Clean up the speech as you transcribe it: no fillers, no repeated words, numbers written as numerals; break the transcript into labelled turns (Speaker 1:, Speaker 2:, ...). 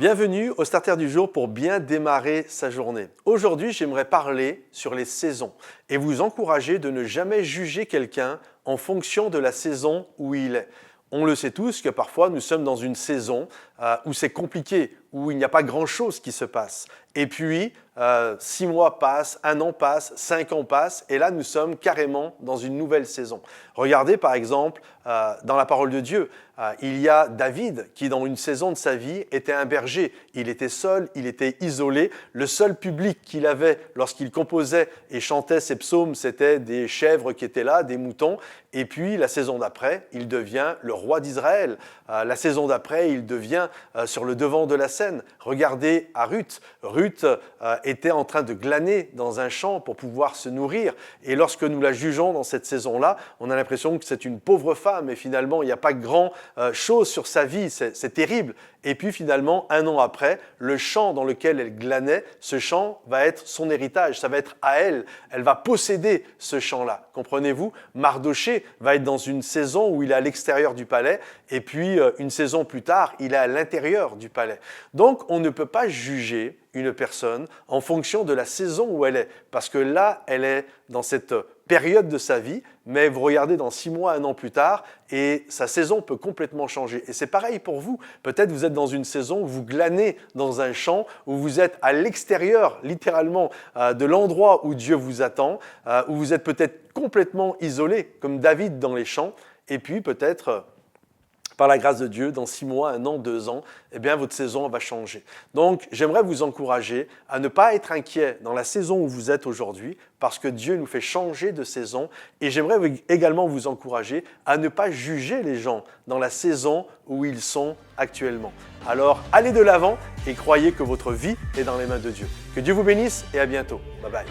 Speaker 1: Bienvenue au Starter du jour pour bien démarrer sa journée. Aujourd'hui, j'aimerais parler sur les saisons et vous encourager de ne jamais juger quelqu'un en fonction de la saison où il est. On le sait tous que parfois nous sommes dans une saison où c'est compliqué, où il n'y a pas grand-chose qui se passe. Et puis, 6 mois passent, 1 an passe, 5 ans passent, et là nous sommes carrément dans une nouvelle saison. Regardez par exemple dans la parole de Dieu, il y a David qui dans une saison de sa vie était un berger. Il était seul, il était isolé. Le seul public qu'il avait lorsqu'il composait et chantait ses psaumes, c'était des chèvres qui étaient là, des moutons. Et puis la saison d'après, il devient le roi d'Israël. La saison d'après, il devient sur le devant de la scène. Regardez à Ruth. Ruth était en train de glaner dans un champ pour pouvoir se nourrir. Et lorsque nous la jugeons dans cette saison-là, on a l'impression que c'est une pauvre femme. Et finalement, il n'y a pas grand chose sur sa vie. C'est terrible. Et puis finalement, 1 an après, le champ dans lequel elle glanait, ce champ va être son héritage. Ça va être à elle. Elle va posséder ce champ-là. Comprenez-vous? Mardoché va être dans une saison où il est à l'extérieur du palais. Et puis, une saison plus tard, il est à l'intérieur du palais. Donc, on ne peut pas juger une personne en fonction de la saison où elle est. Parce que là, elle est dans cette période de sa vie, mais vous regardez dans 6 mois, 1 an plus tard, et sa saison peut complètement changer. Et c'est pareil pour vous. Peut-être vous êtes dans une saison où vous glanez dans un champ, où vous êtes à l'extérieur, littéralement, de l'endroit où Dieu vous attend, où vous êtes peut-être complètement isolé, comme David dans les champs, et puis peut-être par la grâce de Dieu, dans 6 mois, 1 an, 2 ans, eh bien, votre saison va changer. Donc, j'aimerais vous encourager à ne pas être inquiet dans la saison où vous êtes aujourd'hui, parce que Dieu nous fait changer de saison. Et j'aimerais également vous encourager à ne pas juger les gens dans la saison où ils sont actuellement. Alors, allez de l'avant et croyez que votre vie est dans les mains de Dieu. Que Dieu vous bénisse et à bientôt. Bye bye.